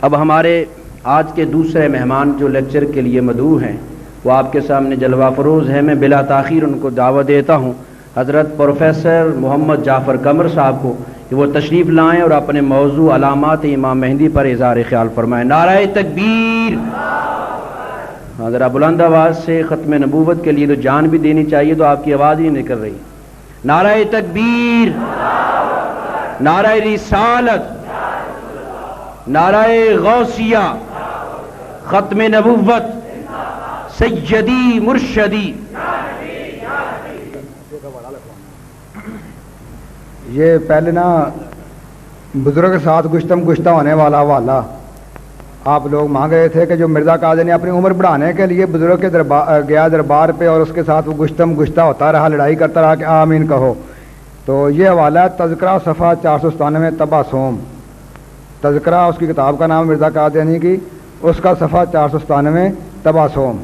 اب ہمارے آج کے دوسرے مہمان جو لیکچر کے لیے مدعو ہیں وہ آپ کے سامنے جلوہ فروز ہیں. میں بلا تاخیر ان کو دعوت دیتا ہوں حضرت پروفیسر محمد جعفر قمر صاحب کو کہ وہ تشریف لائیں اور اپنے موضوع علامات امام مہدی پر اظہار خیال فرمائیں. نعرہ تکبیر. ذرا بلند آواز سے ختم نبوت کے لیے تو جان بھی دینی چاہیے, تو آپ کی آواز ہی نکل رہی. نعرہ تکبیر, نعرہ رسالت, نعرہ غوثیہ, ختم نبوت, سیدی مرشدی. یہ پہلے نا بزرگ کے ساتھ گشتم گشتہ ہونے والا حوالہ آپ لوگ مانگ رہے تھے کہ جو مرزا قادری نے اپنی عمر بڑھانے کے لیے بزرگ کے گیا دربار پہ اور اس کے ساتھ وہ گشتم گشتہ ہوتا رہا, لڑائی کرتا رہا کہ آمین کہو. تو یہ حوالہ ہے تذکرہ صفحہ 497 تبا سوم. تذکرہ اس کی کتاب کا نام مرزا قادری کی, اس کا صفحہ 497 تبا سوم.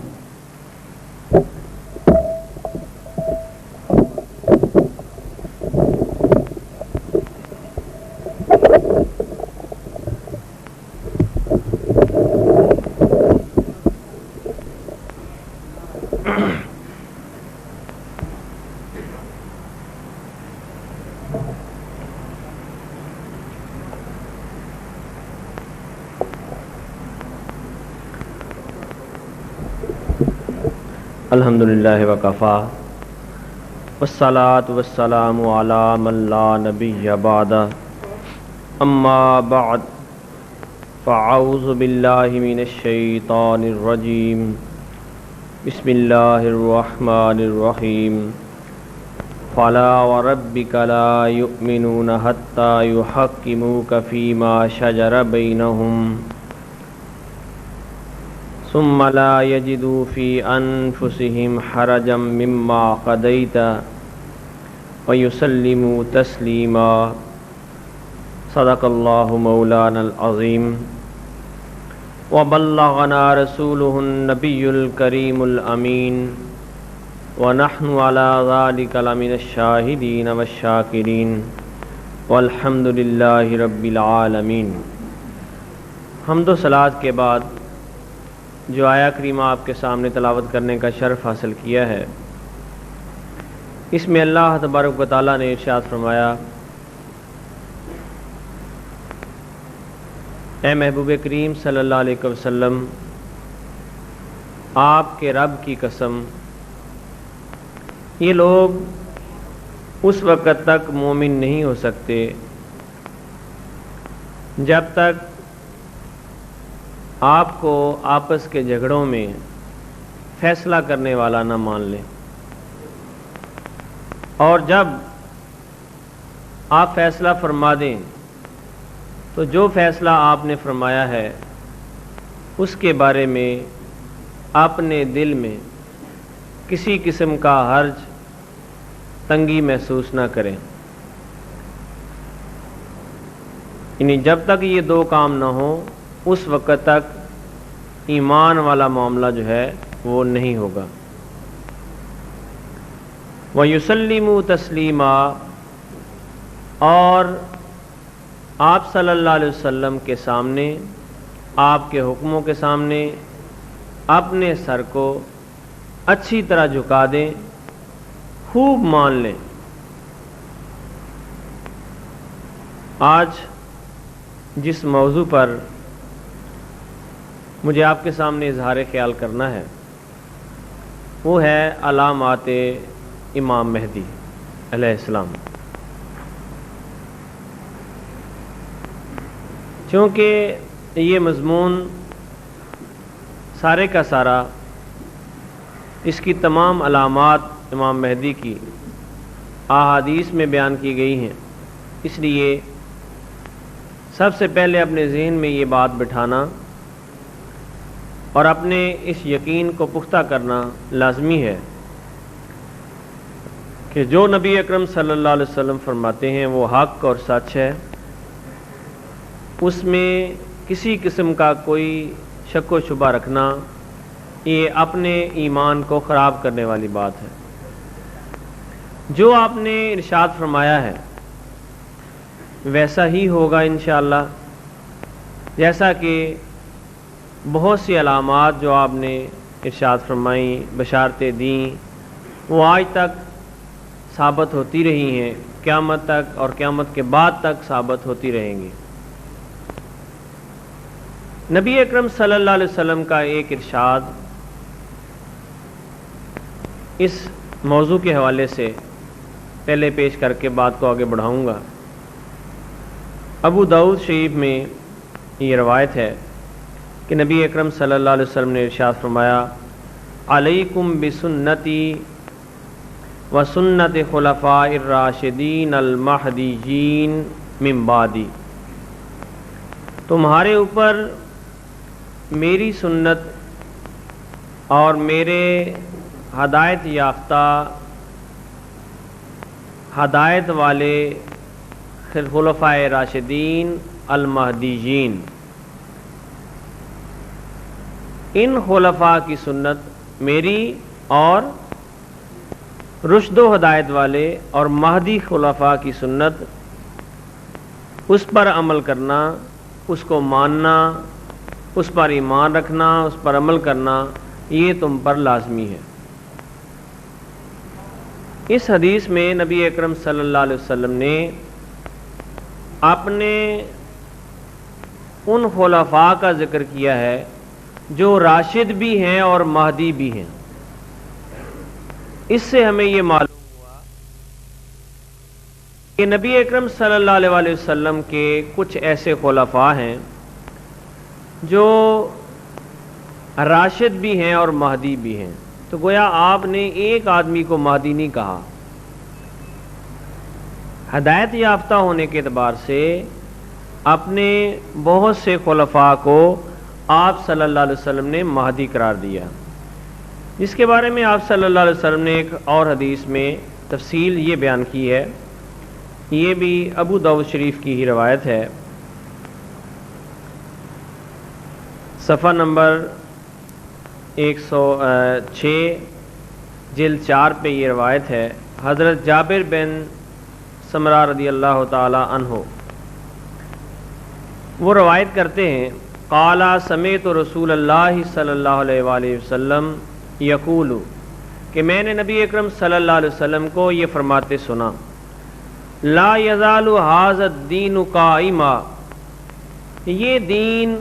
الحمدللہ وکفا والصلاة والسلام علی من لا نبی بعد. اما بعد فاعوذ باللہ من الشیطان الرجیم. بسم اللہ الرحمن الرحیم. فلا وربک لا یؤمنون حتی یحکموک فیما شجر بینہم ثم لا يجدوا في أنفسهم حرجا مما قضيت ويسلموا تسليما. صدق الله مولانا العظيم وبلغنا رسوله النبي الكريم الأمين ونحن على ذلك لمن الشاهدين والشاكرين والحمد لله رب العالمين. حمد و صلات کے بعد جو آیا کریمہ آپ کے سامنے تلاوت کرنے کا شرف حاصل کیا ہے, اس میں اللہ تبارک و تعالیٰ نے ارشاد فرمایا, اے محبوب کریم صلی اللہ علیہ وسلم, آپ کے رب کی قسم یہ لوگ اس وقت تک مومن نہیں ہو سکتے جب تک آپ کو آپس کے جھگڑوں میں فیصلہ کرنے والا نہ مان لیں, اور جب آپ فیصلہ فرما دیں تو جو فیصلہ آپ نے فرمایا ہے اس کے بارے میں اپنے دل میں کسی قسم کا حرج تنگی محسوس نہ کریں. یعنی جب تک یہ دو کام نہ ہوں اس وقت تک ایمان والا معاملہ جو ہے وہ نہیں ہوگا. وَيُسَلِّمُوا تَسْلِيمًا, اور آپ صلی اللہ علیہ وسلم کے سامنے, آپ کے حکموں کے سامنے اپنے سر کو اچھی طرح جھکا دیں, خوب مان لیں. آج جس موضوع پر مجھے آپ کے سامنے اظہار خیال کرنا ہے وہ ہے علامات امام مہدی علیہ السلام. چونکہ یہ مضمون سارے کا سارا اس کی تمام علامات امام مہدی کی احادیث میں بیان کی گئی ہیں, اس لیے سب سے پہلے اپنے ذہن میں یہ بات بٹھانا اور اپنے اس یقین کو پختہ کرنا لازمی ہے کہ جو نبی اکرم صلی اللہ علیہ وسلم فرماتے ہیں وہ حق اور سچ ہے, اس میں کسی قسم کا کوئی شک و شبہ رکھنا یہ اپنے ایمان کو خراب کرنے والی بات ہے. جو آپ نے ارشاد فرمایا ہے ویسا ہی ہوگا انشاءاللہ. جیسا کہ بہت سی علامات جو آپ نے ارشاد فرمائیں، بشارتیں دیں، وہ آج تک ثابت ہوتی رہی ہیں، قیامت تک اور قیامت کے بعد تک ثابت ہوتی رہیں گی۔ نبی اکرم صلی اللہ علیہ وسلم کا ایک ارشاد اس موضوع کے حوالے سے پہلے پیش کر کے بات کو آگے بڑھاؤں گا۔ ابو داؤد شریف میں یہ روایت ہے کہ نبی اکرم صلی اللہ علیہ وسلم نے ارشاد فرمایا، علیکم بسنتی و سنت خلفاء الراشدین المہدیین من بعدی، تمہارے اوپر میری سنت اور میرے ہدایت یافتہ ہدایت والے خلفاء راشدین المہدیین، ان خلفاء کی سنت میری اور رشد و ہدایت والے اور مہدی خلفاء کی سنت، اس پر عمل کرنا، اس کو ماننا، اس پر ایمان رکھنا، اس پر عمل کرنا، یہ تم پر لازمی ہے۔ اس حدیث میں نبی اکرم صلی اللہ علیہ وسلم نے اپنے ان خلفاء کا ذکر کیا ہے جو راشد بھی ہیں اور مہدی بھی ہیں۔ اس سے ہمیں یہ معلوم ہوا کہ نبی اکرم صلی اللہ علیہ وسلم کے کچھ ایسے خلفاء ہیں جو راشد بھی ہیں اور مہدی بھی ہیں۔ تو گویا آپ نے ایک آدمی کو مہدی نہیں کہا، ہدایت یافتہ ہونے کے اعتبار سے اپنے بہت سے خلفاء کو آپ صلی اللہ علیہ وسلم نے مہدی قرار دیا، جس کے بارے میں آپ صلی اللہ علیہ وسلم نے ایک اور حدیث میں تفصیل یہ بیان کی ہے۔ یہ بھی ابو داؤد شریف کی ہی روایت ہے، صفحہ نمبر 106 جلد 4 پہ یہ روایت ہے۔ حضرت جابر بن سمرہ رضی اللہ تعالی عنہ وہ روایت کرتے ہیں، قال سمعت رسول اللہ صلی اللہ علیہ وآلہ وسلم یقول، کہ میں نے نبی اکرم صلی اللہ علیہ وسلم کو یہ فرماتے سنا، لا یزال ھذا الدین قائما، یہ دین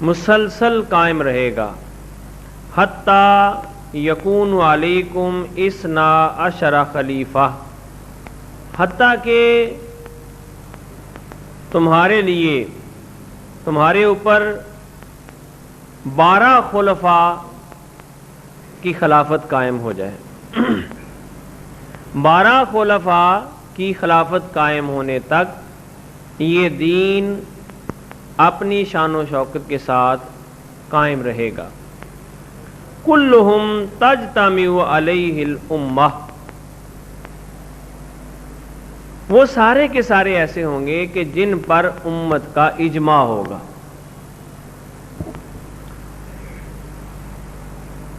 مسلسل قائم رہے گا، حتی یکون علیکم 12 خلیفہ، حتیٰ کہ تمہارے لیے، تمہارے اوپر 12 خلفاء کی خلافت قائم ہو جائے۔ 12 خلفاء کی خلافت قائم ہونے تک یہ دین اپنی شان و شوکت کے ساتھ قائم رہے گا۔ کلہم تجتمع علیہ الامہ، وہ سارے کے سارے ایسے ہوں گے کہ جن پر امت کا اجماع ہوگا۔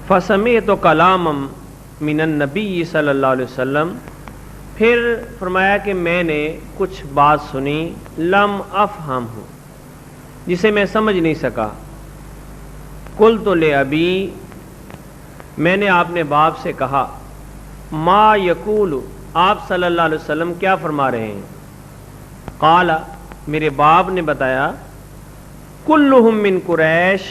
فسمعت کلاما من النبی صلی اللہ علیہ وسلم، پھر فرمایا کہ میں نے کچھ بات سنی، لم افہم ہوں، جسے میں سمجھ نہیں سکا۔ قلت لابی، میں نے اپنے باپ سے کہا، ما یقول، آپ صلی اللہ علیہ وسلم کیا فرما رہے ہیں؟ قال، میرے باپ نے بتایا، کلہم من قریش،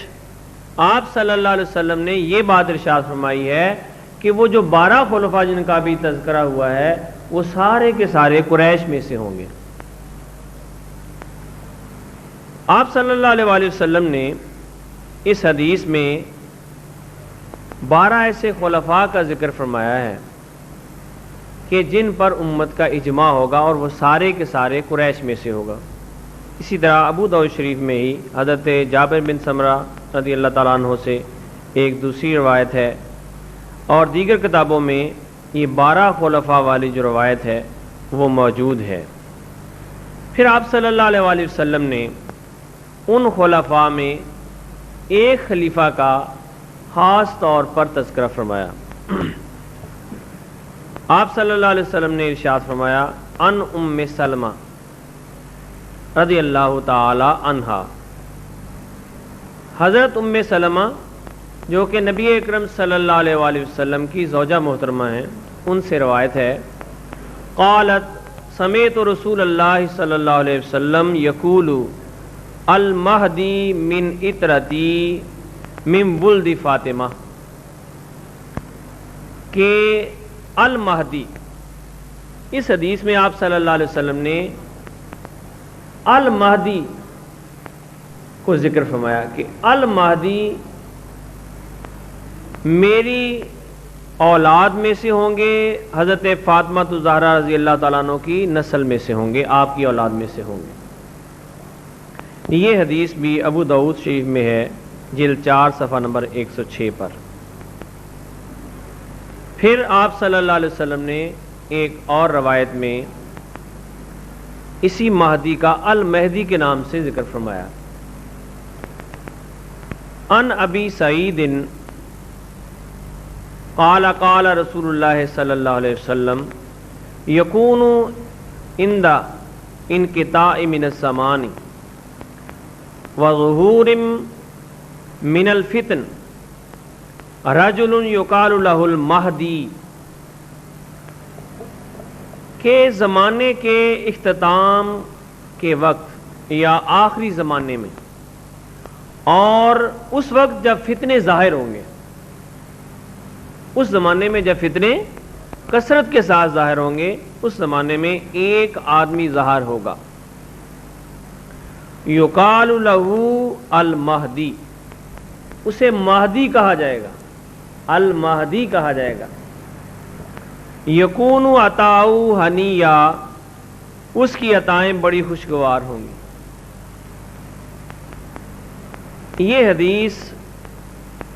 آپ صلی اللہ علیہ وسلم نے یہ بات ارشاد فرمائی ہے کہ وہ جو 12 خلفاء جن کا بھی تذکرہ ہوا ہے وہ سارے کے سارے قریش میں سے ہوں گے۔ آپ صلی اللہ علیہ وآلہ وسلم نے اس حدیث میں 12 ایسے خلفاء کا ذکر فرمایا ہے کہ جن پر امت کا اجماع ہوگا اور وہ سارے کے سارے قریش میں سے ہوگا۔ اسی طرح ابو داؤد شریف میں ہی حضرت جابر بن سمرہ رضی اللہ تعالیٰ عنہ سے ایک دوسری روایت ہے، اور دیگر کتابوں میں یہ 12 خلفاء والی جو روایت ہے وہ موجود ہے۔ پھر آپ صلی اللہ علیہ وآلہ وسلم نے ان خلفاء میں ایک خلیفہ کا خاص طور پر تذکرہ فرمایا۔ آپ صلی اللہ علیہ وسلم نے ارشاد فرمایا، ان ام سلمہ رضی اللہ تعالی عنہا، حضرت ام سلمہ جو کہ نبی اکرم صلی اللہ علیہ وآلہ وسلم کی زوجہ محترمہ ہیں، ان سے روایت ہے قالت سمعت رسول اللہ صلی اللہ علیہ وسلم یقول المہدی من اطرتی من ولد فاطمہ، کہ المہدی، اس حدیث میں آپ صلی اللہ علیہ وسلم نے المہدی کو ذکر فرمایا کہ المہدی میری اولاد میں سے ہوں گے، حضرت فاطمہ الزہرا رضی اللہ تعالیٰ عنہ کی نسل میں سے ہوں گے، آپ کی اولاد میں سے ہوں گے۔ یہ حدیث بھی ابو داؤد شریف میں ہے، جلد 4 صفحہ نمبر 106 پر۔ پھر آپ صلی اللہ علیہ وسلم نے ایک اور روایت میں اسی مہدی کا المہدی کے نام سے ذکر فرمایا۔ ان ابی سعید قال قال رسول اللہ صلی اللہ علیہ وسلم یکون عند انقطاع من الزمان وظہور من الفتن رجل یقال لہ المہدی، کہ زمانے کے اختتام کے وقت یا آخری زمانے میں اور اس وقت جب فتنے ظاہر ہوں گے، اس زمانے میں جب فتنے کثرت کے ساتھ ظاہر ہوں گے، اس زمانے میں ایک آدمی ظاہر ہوگا، یقال لہ المہدی، اسے مہدی کہا جائے گا، المہدی کہا جائے گا۔ یکون عطاؤ ہنیہ، اس کی عطائیں بڑی خوشگوار ہوں گی۔ یہ حدیث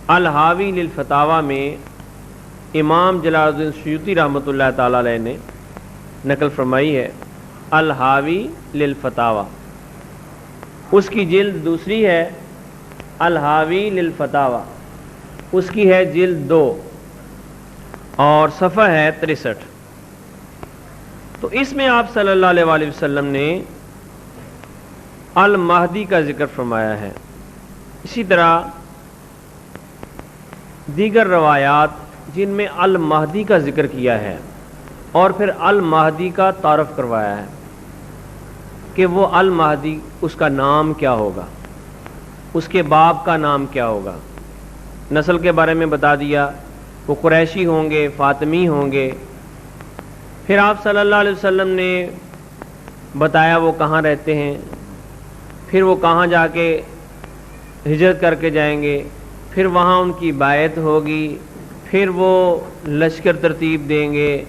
الحاوی للفتاوی میں امام جلال الدین سیوطی رحمۃ اللہ تعالی علیہ نے نقل فرمائی ہے، الحاوی للفتاوی، اس کی جلد دوسری ہے الحاوی للفتاوی، اس کی ہے جلد 2 اور صفحہ ہے 63۔ تو اس میں آپ صلی اللہ علیہ وآلہ وسلم نے المہدی کا ذکر فرمایا ہے۔ اسی طرح دیگر روایات جن میں المہدی کا ذکر کیا ہے اور پھر المہدی کا تعارف کروایا ہے کہ وہ المہدی، اس کا نام کیا ہوگا، اس کے باپ کا نام کیا ہوگا، نسل کے بارے میں بتا دیا، وہ قریشی ہوں گے، فاطمی ہوں گے۔ پھر آپ صلی اللہ علیہ وسلم نے بتایا وہ کہاں رہتے ہیں، پھر وہ کہاں جا کے ہجرت کر کے جائیں گے، پھر وہاں ان کی بیعت ہوگی، پھر وہ لشکر ترتیب دیں گے،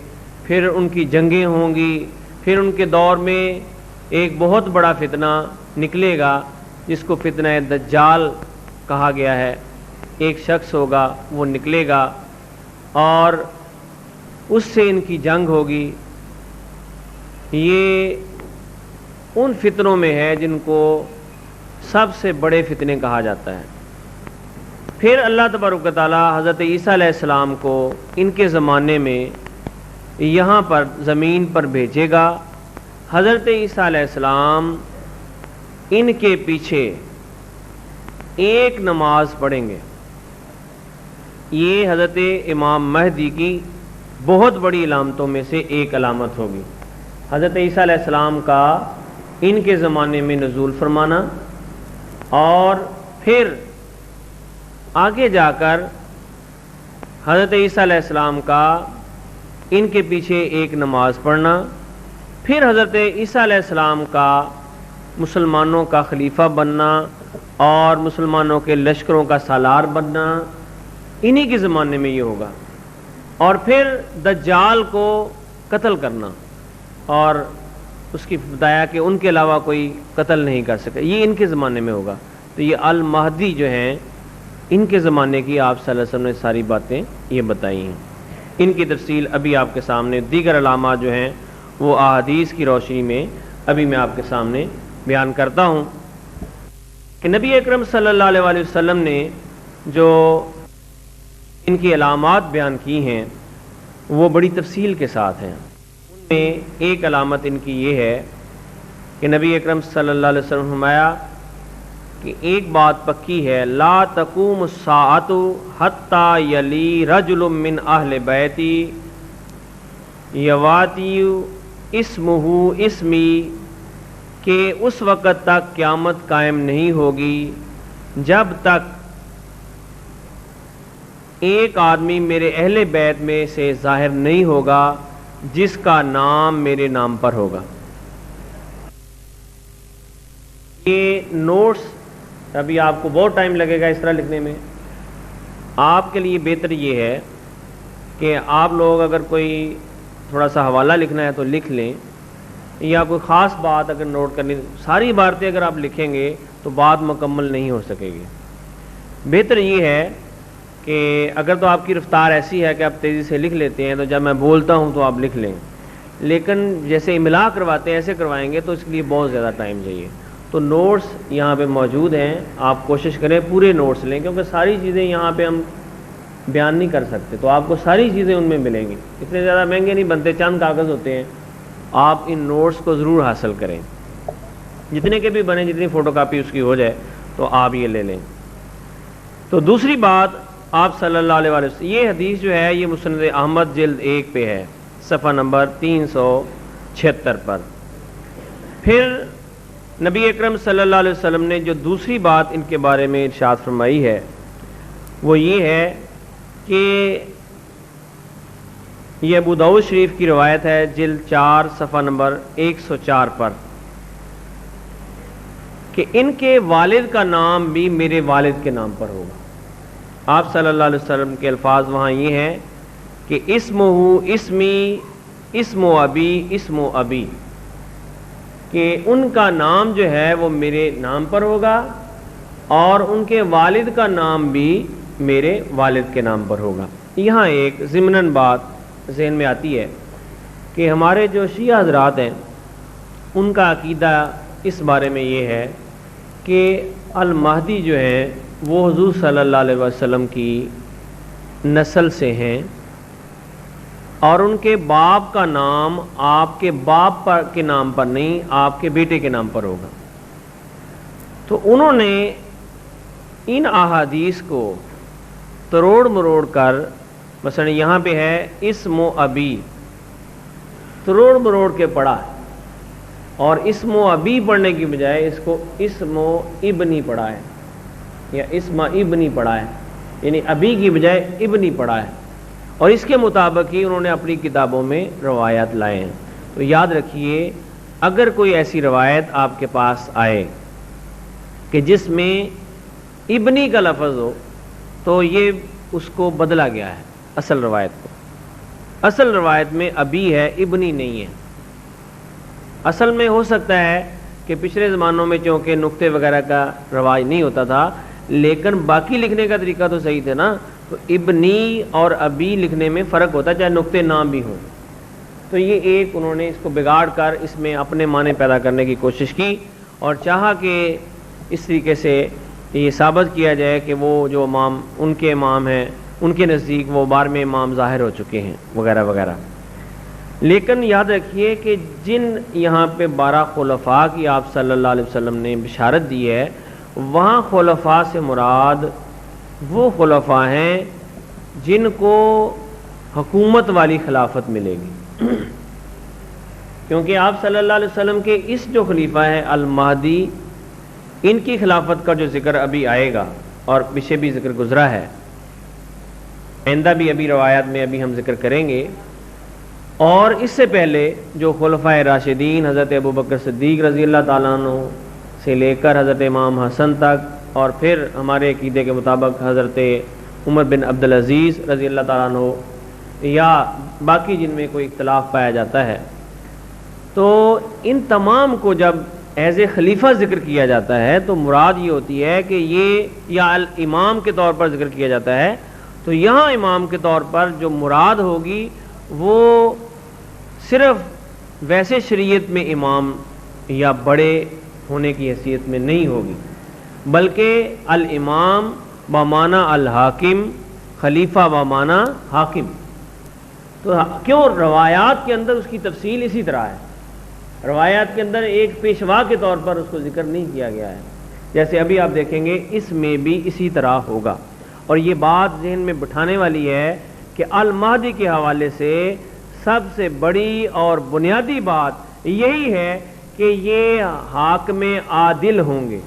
پھر ان کی جنگیں ہوں گی، پھر ان کے دور میں ایک بہت بڑا فتنہ نکلے گا جس کو فتنہ دجال کہا گیا ہے۔ ایک شخص ہوگا، وہ نکلے گا اور اس سے ان کی جنگ ہوگی۔ یہ ان فتنوں میں ہے جن کو سب سے بڑے فتنے کہا جاتا ہے۔ پھر اللہ تبارک و تعالی حضرت عیسیٰ علیہ السلام کو ان کے زمانے میں یہاں پر زمین پر بھیجے گا۔ حضرت عیسیٰ علیہ السلام ان کے پیچھے ایک نماز پڑھیں گے۔ یہ حضرت امام مہدی کی بہت بڑی علامتوں میں سے ایک علامت ہوگی، حضرت عیسیٰ علیہ السلام کا ان کے زمانے میں نزول فرمانا، اور پھر آگے جا کر حضرت عیسیٰ علیہ السلام کا ان کے پیچھے ایک نماز پڑھنا، پھر حضرت عیسیٰ علیہ السلام کا مسلمانوں کا خلیفہ بننا اور مسلمانوں کے لشکروں کا سالار بننا، انہی کے زمانے میں یہ ہوگا، اور پھر دجال کو قتل کرنا، اور اس کی بتایا کہ ان کے علاوہ کوئی قتل نہیں کر سکے، یہ ان کے زمانے میں ہوگا۔ تو یہ المہدی جو ہیں ان کے زمانے کی آپ صلی اللہ علیہ وسلم نے ساری باتیں یہ بتائی ہیں۔ ان کی تفصیل ابھی آپ کے سامنے، دیگر علامات جو ہیں وہ احادیث کی روشنی میں ابھی میں آپ کے سامنے بیان کرتا ہوں کہ نبی اکرم صلی اللہ علیہ وآلہ وسلم نے جو ان کی علامات بیان کی ہیں وہ بڑی تفصیل کے ساتھ ہیں۔ ان میں ایک علامت ان کی یہ ہے کہ نبی اکرم صلی اللہ علیہ وسلم فرمایا کہ ایک بات پکی ہے، لا تقوم الساعۃ حتی یلی رجل من اہل بیتی یواتی اسمہ اسمی، کہ اس وقت تک قیامت قائم نہیں ہوگی جب تک ایک آدمی میرے اہل بیت میں سے ظاہر نہیں ہوگا جس کا نام میرے نام پر ہوگا۔ یہ نوٹس ابھی آپ کو بہت ٹائم لگے گا اس طرح لکھنے میں، آپ کے لیے بہتر یہ ہے کہ آپ لوگ اگر کوئی تھوڑا سا حوالہ لکھنا ہے تو لکھ لیں، یا کوئی خاص بات اگر نوٹ کرنی، ساری عبارتیں اگر آپ لکھیں گے تو بات مکمل نہیں ہو سکے گی۔ بہتر یہ ہے کہ اگر تو آپ کی رفتار ایسی ہے کہ آپ تیزی سے لکھ لیتے ہیں تو جب میں بولتا ہوں تو آپ لکھ لیں، لیکن جیسے املا کرواتے ہیں ایسے کروائیں گے تو اس کے لیے بہت زیادہ ٹائم چاہیے۔ تو نوٹس یہاں پہ موجود ہیں، آپ کوشش کریں پورے نوٹس لیں، کیونکہ ساری چیزیں یہاں پہ ہم بیان نہیں کر سکتے، تو آپ کو ساری چیزیں ان میں ملیں گی، اتنے زیادہ مہنگے نہیں بنتے، چند کاغذ ہوتے ہیں۔ آپ ان نوٹس کو ضرور حاصل کریں، جتنے کے بھی بنے، جتنی فوٹو کاپی اس کی ہو جائے تو آپ یہ لے لیں۔ تو دوسری بات، آپ صلی اللہ علیہ وسلم، یہ حدیث جو ہے یہ مسند احمد جلد 1 پہ ہے، صفحہ نمبر 376 پر۔ پھر نبی اکرم صلی اللہ علیہ وسلم نے جو دوسری بات ان کے بارے میں ارشاد فرمائی ہے وہ یہ ہے کہ یہ ابو داؤد شریف کی روایت ہے، جلد 4 صفحہ نمبر 104 پر، کہ ان کے والد کا نام بھی میرے والد کے نام پر ہوگا۔ آپ صلی اللہ علیہ وسلم کے الفاظ وہاں یہ ہیں کہ اسمہ اسمی اسم ابی اسم ابی، کہ ان کا نام جو ہے وہ میرے نام پر ہوگا اور ان کے والد کا نام بھی میرے والد کے نام پر ہوگا۔ یہاں ایک ضمناً بات ذہن میں آتی ہے کہ ہمارے جو شیعہ حضرات ہیں ان کا عقیدہ اس بارے میں یہ ہے کہ المہدی جو ہیں وہ حضور صلی اللہ علیہ وسلم کی نسل سے ہیں اور ان کے باپ کا نام آپ کے باپ کے نام پر نہیں، آپ کے بیٹے کے نام پر ہوگا۔ تو انہوں نے ان احادیث کو تروڑ مروڑ کر، مثلا یہاں پہ ہے اسم و ابی، تروڑ مروڑ کے پڑھا ہے، اور اسم و ابی پڑھنے کی بجائے اس کو اسم و ابنی پڑھا ہے یا اسم ابنی پڑھا ہے، یعنی ابی کی بجائے ابنی پڑھا ہے، اور اس کے مطابق ہی انہوں نے اپنی کتابوں میں روایات لائے ہیں۔ تو یاد رکھیے، اگر کوئی ایسی روایت آپ کے پاس آئے کہ جس میں ابنی کا لفظ ہو تو یہ اس کو بدلا گیا ہے اصل روایت کو۔ اصل روایت میں ابی ہے، ابنی نہیں ہے۔ اصل میں ہو سکتا ہے کہ پچھلے زمانوں میں چونکہ نقطے وغیرہ کا رواج نہیں ہوتا تھا، لیکن باقی لکھنے کا طریقہ تو صحیح تھا نا، تو ابنی اور ابی لکھنے میں فرق ہوتا ہے چاہے نقطے نام بھی ہوں۔ تو یہ ایک انہوں نے اس کو بگاڑ کر اس میں اپنے معنی پیدا کرنے کی کوشش کی اور چاہا کہ اس طریقے سے یہ ثابت کیا جائے کہ وہ جو امام ان کے امام ہیں ان کے نزدیک وہ 12ویں امام ظاہر ہو چکے ہیں وغیرہ وغیرہ۔ لیکن یاد رکھیے کہ جن یہاں پہ 12 خلفاء کی آپ صلی اللہ علیہ وسلم نے بشارت دی ہے، وہاں خلفاء سے مراد وہ خلفاء ہیں جن کو حکومت والی خلافت ملے گی، کیونکہ آپ صلی اللہ علیہ وسلم کے اس جو خلیفہ ہیں المہدی، ان کی خلافت کا جو ذکر ابھی آئے گا اور پیچھے بھی ذکر گزرا ہے، آئندہ بھی ابھی روایات میں ابھی ہم ذکر کریں گے، اور اس سے پہلے جو خلفاء راشدین حضرت ابوبکر صدیق رضی اللہ تعالیٰ عنہ سے لے کر حضرت امام حسن تک، اور پھر ہمارے عقیدے کے مطابق حضرت عمر بن عبدالعزیز رضی اللہ تعالیٰ عنہ یا باقی جن میں کوئی اختلاف پایا جاتا ہے، تو ان تمام کو جب ایز اے خلیفہ ذکر کیا جاتا ہے تو مراد یہ ہوتی ہے کہ یہ یا امام کے طور پر ذکر کیا جاتا ہے، تو یہاں امام کے طور پر جو مراد ہوگی وہ صرف ویسے شریعت میں امام یا بڑے ہونے کی حیثیت میں نہیں ہوگی، بلکہ الامام بمعنی الحاکم، خلیفہ بمعنی حاکم۔ تو کیوں روایات کے اندر اس کی تفصیل اسی طرح ہے، روایات کے اندر ایک پیشوا کے طور پر اس کو ذکر نہیں کیا گیا ہے. جیسے ابھی آپ دیکھیں گے اس میں بھی اسی طرح ہوگا. اور یہ بات ذہن میں بٹھانے والی ہے کہ المہدی کے حوالے سے سب سے بڑی اور بنیادی بات یہی ہے کہ یہ حاکم عادل ہوں گے،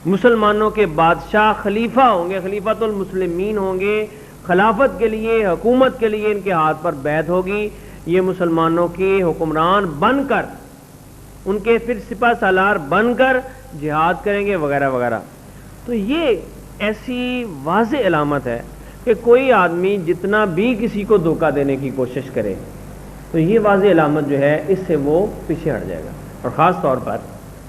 مسلمانوں کے بادشاہ خلیفہ ہوں گے، خلیفۃ المسلمین ہوں گے. خلافت کے لیے، حکومت کے لیے ان کے ہاتھ پر بیعت ہوگی. یہ مسلمانوں کے حکمران بن کر، ان کے پھر سپہ سالار بن کر جہاد کریں گے وغیرہ وغیرہ. تو یہ ایسی واضح علامت ہے کہ کوئی آدمی جتنا بھی کسی کو دھوکہ دینے کی کوشش کرے تو یہ واضح علامت جو ہے اس سے وہ پیچھے ہٹ جائے گا. اور خاص طور پر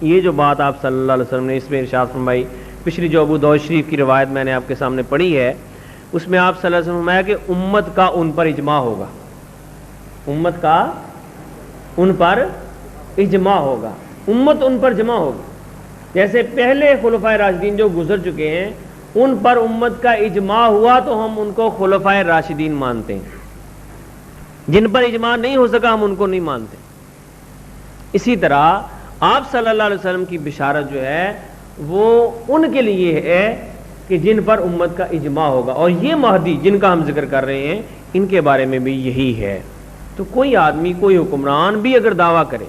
یہ جو بات آپ صلی اللہ علیہ وسلم نے اس میں ارشاد فرمائی، پچھلی جو ابو داؤد شریف کی روایت میں نے آپ کے سامنے پڑھی ہے، اس میں آپ صلی اللہ علیہ وسلم نے فرمایا کہ امت کا ان پر اجماع ہوگا، امت کا ان پر اجماع ہوگا، امت ان پر جمع ہوگی. جیسے پہلے خلفائے راشدین جو گزر چکے ہیں ان پر امت کا اجماع ہوا تو ہم ان کو خلفائے راشدین مانتے ہیں، جن پر اجماع نہیں ہو سکا ہم ان کو نہیں مانتے. اسی طرح آپ صلی اللہ علیہ وسلم کی بشارت جو ہے وہ ان کے لیے ہے کہ جن پر امت کا اجماع ہوگا. اور یہ مہدی جن کا ہم ذکر کر رہے ہیں ان کے بارے میں بھی یہی ہے. تو کوئی آدمی، کوئی حکمران بھی اگر دعویٰ کرے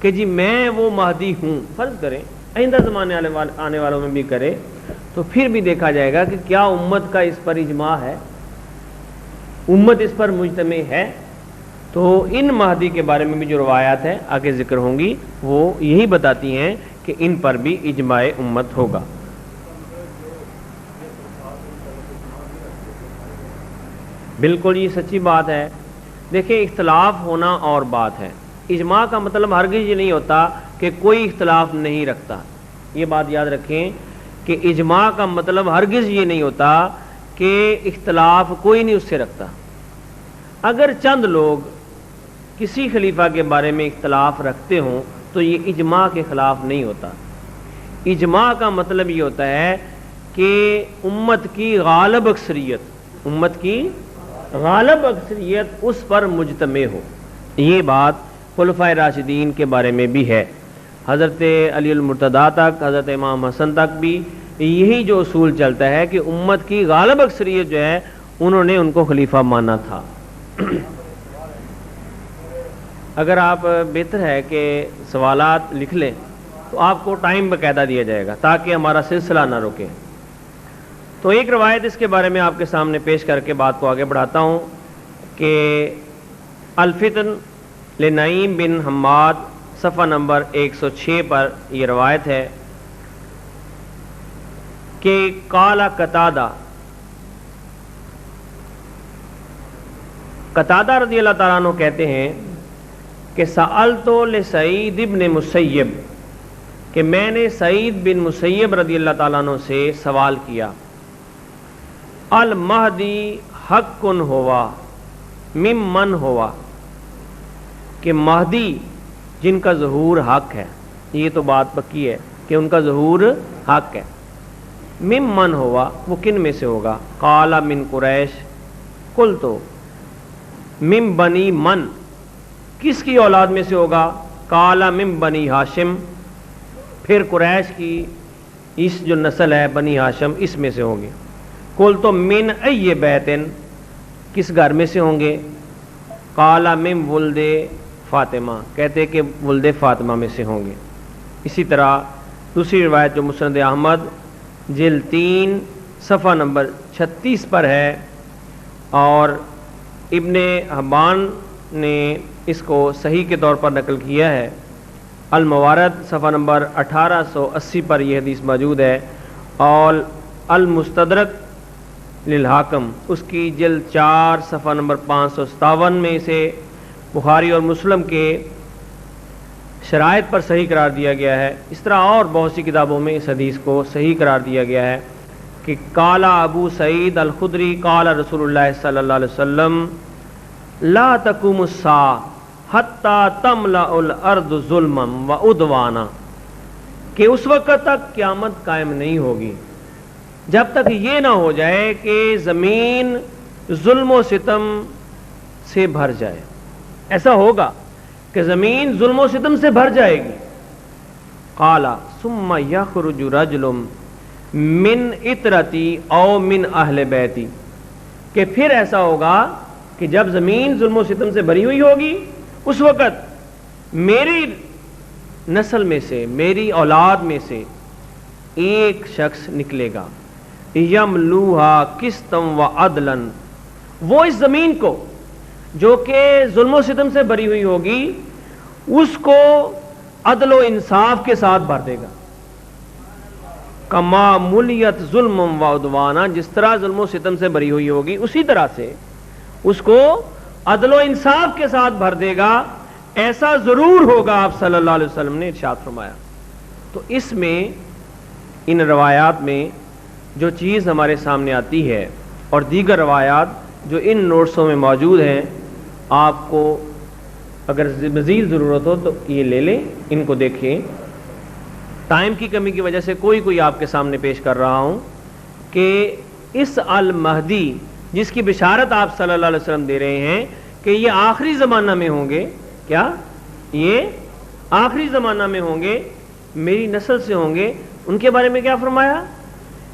کہ جی میں وہ مہدی ہوں، فرض کریں آئندہ زمانے آنے والوں میں بھی کرے، تو پھر بھی دیکھا جائے گا کہ کیا امت کا اس پر اجماع ہے، امت اس پر مجتمع ہے. تو ان مہدی کے بارے میں بھی جو روایات ہیں آگے ذکر ہوں گی وہ یہی بتاتی ہیں کہ ان پر بھی اجماع امت ہوگا. بالکل یہ سچی بات ہے. دیکھیں اختلاف ہونا اور بات ہے، اجماع کا مطلب ہرگز یہ نہیں ہوتا کہ کوئی اختلاف نہیں رکھتا. یہ بات یاد رکھیں کہ اجماع کا مطلب ہرگز یہ نہیں ہوتا کہ اختلاف کوئی نہیں اس سے رکھتا. اگر چند لوگ کسی خلیفہ کے بارے میں اختلاف رکھتے ہوں تو یہ اجماع کے خلاف نہیں ہوتا. اجماع کا مطلب یہ ہوتا ہے کہ امت کی غالب اکثریت، امت کی غالب اکثریت اس پر مجتمع ہو. یہ بات خلفائے راشدین کے بارے میں بھی ہے. حضرت علی المرتضیٰ تک، حضرت امام حسن تک بھی یہی جو اصول چلتا ہے کہ امت کی غالب اکثریت جو ہے انہوں نے ان کو خلیفہ مانا تھا. اگر آپ بہتر ہے کہ سوالات لکھ لیں تو آپ کو ٹائم باقاعدہ دیا جائے گا تاکہ ہمارا سلسلہ نہ رکے. تو ایک روایت اس کے بارے میں آپ کے سامنے پیش کر کے بات کو آگے بڑھاتا ہوں کہ الفتن لنعیم بن حماد صفحہ نمبر 106 پر یہ روایت ہے کہ قال قتادہ رضی اللہ تعالیٰ عنہ کہتے ہیں کہ سألت لسعید بن مسیب، کہ میں نے سعید بن مسیب رضی اللہ تعالیٰ عنہ سے سوال کیا، المہدی حق ہوا ممن ہوا، کہ مہدی جن کا ظہور حق ہے، یہ تو بات پکی ہے کہ ان کا ظہور حق ہے، ممن ہوا وہ کن میں سے ہوگا؟ قال من قریش، قلت من بنی من، کس کی اولاد میں سے ہوگا؟ قال من بنی ہاشم، پھر قریش کی اس جو نسل ہے بنی ہاشم اس میں سے ہوں گے. قلت من ای بیتن، کس گھر میں سے ہوں گے؟ قال من ولد فاطمہ، کہتے کہ ولد فاطمہ میں سے ہوں گے. اسی طرح دوسری روایت جو مسند احمد جلد 3 صفحہ نمبر 36 پر ہے، اور ابن حبان نے اس کو صحیح کے طور پر نقل کیا ہے. الموارد صفحہ نمبر 1880 پر یہ حدیث موجود ہے، اور المستدرک للحاکم اس کی جلد 4 صفحہ نمبر 557 میں اسے بخاری اور مسلم کے شرائط پر صحیح قرار دیا گیا ہے. اس طرح اور بہت سی کتابوں میں اس حدیث کو صحیح قرار دیا گیا ہے کہ قال ابو سعید الخدری قال رسول اللہ صلی اللہ علیہ وسلم لا تقوم الساعہ حتی تملأ الارض ظلما وعدوانا، کہ اس وقت تک قیامت قائم نہیں ہوگی جب تک یہ نہ ہو جائے کہ زمین ظلم و ستم سے بھر جائے. ایسا ہوگا کہ زمین ظلم و ستم سے بھر جائے گی. قال ثم یخرج رجل من اطرتی او من اہل بیتی، کہ پھر ایسا ہوگا کہ جب زمین ظلم و ستم سے بھری ہوئی ہوگی اس وقت میری نسل میں سے، میری اولاد میں سے ایک شخص نکلے گا، یملوہا قسطم و عدلن، وہ اس زمین کو جو کہ ظلم و ستم سے بھری ہوئی ہوگی اس کو عدل و انصاف کے ساتھ بھر دے گا. کما ملیت ظلم و عدوانا، جس طرح ظلم و ستم سے بھری ہوئی ہوگی اسی طرح سے اس کو عدل و انصاف کے ساتھ بھر دے گا. ایسا ضرور ہوگا، آپ صلی اللہ علیہ وسلم نے ارشاد فرمایا. تو اس میں ان روایات میں جو چیز ہمارے سامنے آتی ہے اور دیگر روایات جو ان نوٹسوں میں موجود ہیں، آپ کو اگر مزید ضرورت ہو تو یہ لے لیں، ان کو دیکھیں. ٹائم کی کمی کی وجہ سے کوئی آپ کے سامنے پیش کر رہا ہوں کہ اس المہدی جس کی بشارت آپ صلی اللہ علیہ وسلم دے رہے ہیں کہ یہ آخری زمانہ میں ہوں گے، کیا یہ آخری زمانہ میں ہوں گے، میری نسل سے ہوں گے. ان کے بارے میں کیا فرمایا؟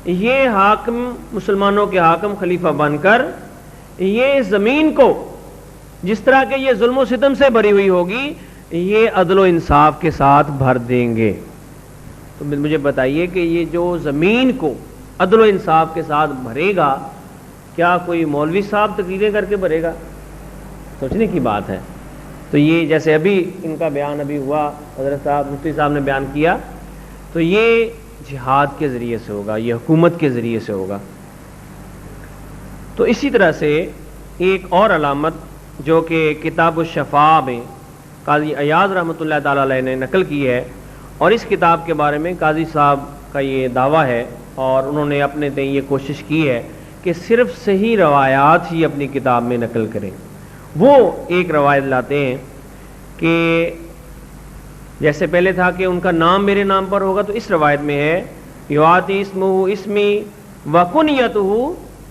یہ حاکم، مسلمانوں کے حاکم خلیفہ بن کر یہ زمین کو جس طرح کہ یہ ظلم و ستم سے بھری ہوئی ہوگی یہ عدل و انصاف کے ساتھ بھر دیں گے. تو مجھے بتائیے کہ یہ جو زمین کو عدل و انصاف کے ساتھ بھرے گا، کیا کوئی مولوی صاحب تقریریں کر کے بھرے گا؟ سوچنے کی بات ہے. تو یہ جیسے ابھی ان کا بیان ابھی ہوا، حضرت صاحب مفتی صاحب نے بیان کیا، تو یہ جہاد کے ذریعے سے ہوگا، یہ حکومت کے ذریعے سے ہوگا. تو اسی طرح سے ایک اور علامت جو کہ کتاب الشفاء میں قاضی ایاز رحمۃ اللہ تعالیٰ علیہ نے نقل کی ہے، اور اس کتاب کے بارے میں قاضی صاحب کا یہ دعویٰ ہے اور انہوں نے اپنے تئیں یہ کوشش کی ہے کہ صرف صحیح روایات ہی اپنی کتاب میں نقل کریں. وہ ایک روایت لاتے ہیں کہ جیسے پہلے تھا کہ ان کا نام میرے نام پر ہوگا، تو اس روایت میں ہے یواتی اسمہ اسمی و کنیتہ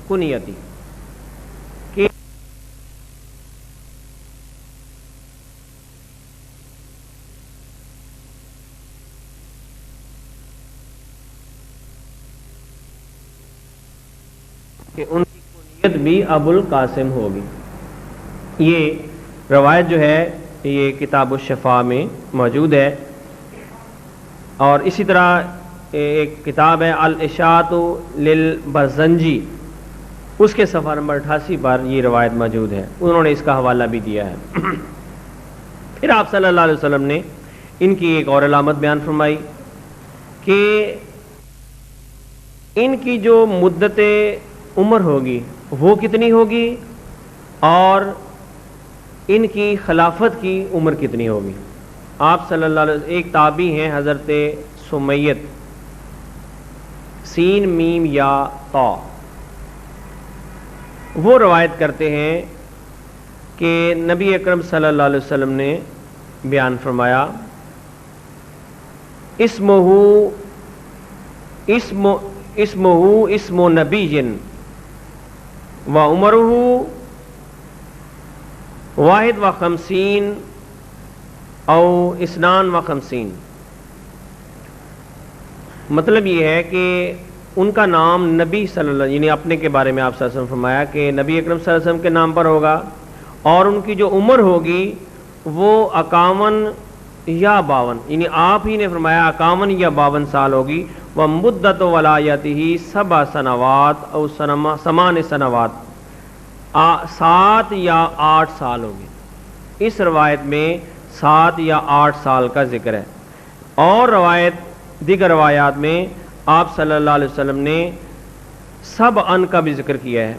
کنیتی، کہ ان کی کنیت بھی ابو القاسم ہوگی. یہ روایت جو ہے یہ کتاب الشفاء میں موجود ہے. اور اسی طرح ایک کتاب ہے الاشاعۃ للبرزنجی، اس کے صفحہ نمبر 88 پر یہ روایت موجود ہے، انہوں نے اس کا حوالہ بھی دیا ہے. پھر آپ صلی اللہ علیہ وسلم نے ان کی ایک اور علامت بیان فرمائی کہ ان کی جو مدت عمر ہوگی وہ کتنی ہوگی اور ان کی خلافت کی عمر کتنی ہوگی. آپ صلی اللہ علیہ وسلم، ایک تابعی ہیں حضرت سمیت، سین میم یا طا، وہ روایت کرتے ہیں کہ نبی اکرم صلی اللہ علیہ وسلم نے بیان فرمایا اسمہ نبی و عمرہ 51 او 52. مطلب یہ ہے کہ ان کا نام نبی صلی اللہ یعنی اپنے کے بارے میں آپ صلی اللہ علیہ وسلم فرمایا کہ نبی اکرم صلی اللہ علیہ وسلم کے نام پر ہوگا، اور ان کی جو عمر ہوگی وہ 51 یا 52، یعنی آپ ہی نے فرمایا 51 یا 52 سال ہوگی. ومدت ولایتہ 7 سنوات او 8 سنوات، 7 یا 8 سال ہوگی. اس روایت میں 7 یا 8 سال کا ذکر ہے. اور دیگر روایات میں آپ صلی اللہ علیہ وسلم نے سبعن کا بھی ذکر کیا ہے،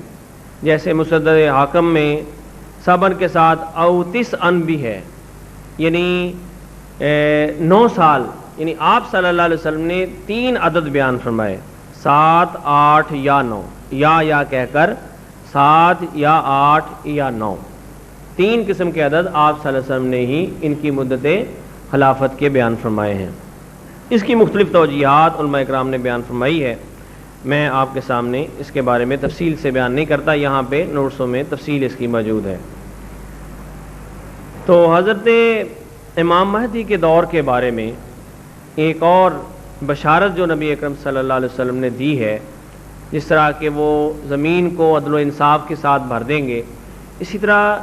جیسے مسدد حاکم میں سبعن کے ساتھ او 9 بھی ہے، یعنی 9 سال. یعنی آپ صلی اللہ علیہ وسلم نے 3 عدد بیان فرمائے، 7 8 یا 9، یا کہہ کر 7 یا 8 یا 9، 3 قسم کے عدد آپ صلی اللہ علیہ وسلم نے ہی ان کی مدت خلافت کے بیان فرمائے ہیں. اس کی مختلف توجیہات علماء اکرام نے بیان فرمائی ہے، میں آپ کے سامنے اس کے بارے میں تفصیل سے بیان نہیں کرتا، یہاں پہ نوٹسوں میں تفصیل اس کی موجود ہے. تو حضرت امام مہدی کے دور کے بارے میں ایک اور بشارت جو نبی اکرم صلی اللہ علیہ وسلم نے دی ہے، جس طرح کہ وہ زمین کو عدل و انصاف کے ساتھ بھر دیں گے، اسی طرح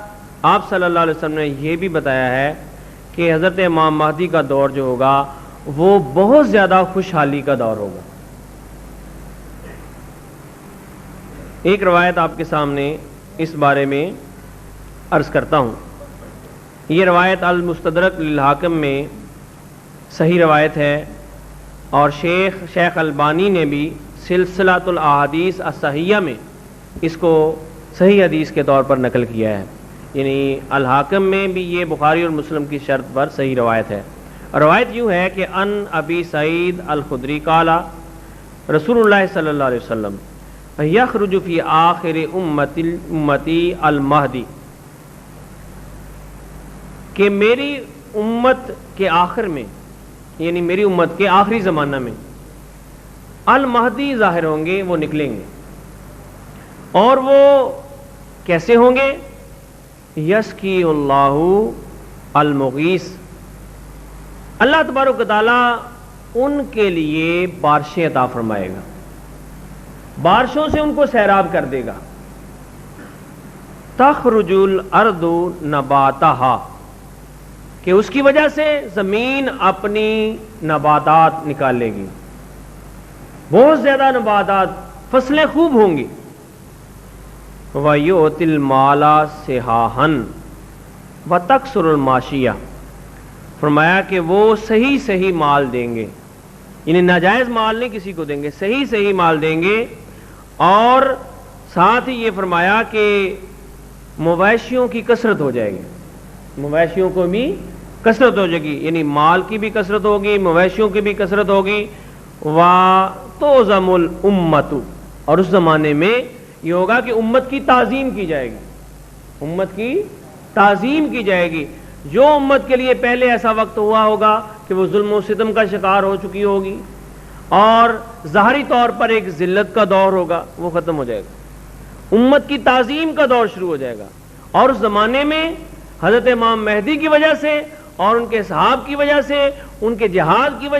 آپ صلی اللہ علیہ وسلم نے یہ بھی بتایا ہے کہ حضرت امام مہدی کا دور جو ہوگا وہ بہت زیادہ خوشحالی کا دور ہوگا۔ ایک روایت آپ کے سامنے اس بارے میں عرض کرتا ہوں۔ یہ روایت المستدرک للحاکم میں صحیح روایت ہے، اور شیخ البانی نے بھی سلسلۃ الاحادیث الصحیحہ میں اس کو صحیح حدیث کے طور پر نقل کیا ہے، یعنی الحاکم میں بھی یہ بخاری اور مسلم کی شرط پر صحیح روایت ہے۔ روایت یوں ہے کہ ان ابی سعید الخدری قال رسول اللہ صلی اللہ علیہ وسلم یخرج فی آخر امتی المہدی، کہ میری امت کے آخر میں، یعنی میری امت کے آخری زمانہ میں المہدی ظاہر ہوں گے، وہ نکلیں گے، اور وہ کیسے ہوں گے؟ یسکی اللہ المغیث، اللہ تبارک و تعالیٰ ان کے لیے بارشیں عطا فرمائے گا، بارشوں سے ان کو سیراب کر دے گا۔ تخرج الارض نباتہا، کہ اس کی وجہ سے زمین اپنی نباتات نکالے گی، بہت زیادہ نباتات، فصلیں خوب ہوں گی۔ وَيُؤْتِ الْمَالَ صِحَاحًا وَتَكْثُرُ الْمَاشِيَةَ، فرمایا کہ وہ صحیح مال دیں گے، یعنی ناجائز مال نہیں کسی کو دیں گے، صحیح مال دیں گے، اور ساتھ ہی یہ فرمایا کہ مویشیوں کی کثرت ہو جائے گی، مویشیوں کو بھی کثرت ہو جائے گی، یعنی مال کی بھی کثرت ہوگی، مویشیوں کی بھی کثرت ہوگی۔ وَتُعْظَمُ الْأُمَّةُ، اور اس زمانے میں یہ ہوگا کہ امت کی تعظیم کی جائے گی، امت کی تعظیم کی جائے گی۔ جو امت کے لیے پہلے ایسا وقت ہوا ہوگا کہ وہ ظلم و ستم کا شکار ہو چکی ہوگی اور ظاہری طور پر ایک ذلت کا دور ہوگا، وہ ختم ہو جائے گا، امت کی تعظیم کا دور شروع ہو جائے گا۔ اور اس زمانے میں حضرت امام مہدی کی وجہ سے اور ان کے صحاب کی وجہ سے، ان کے جہاد کی وجہ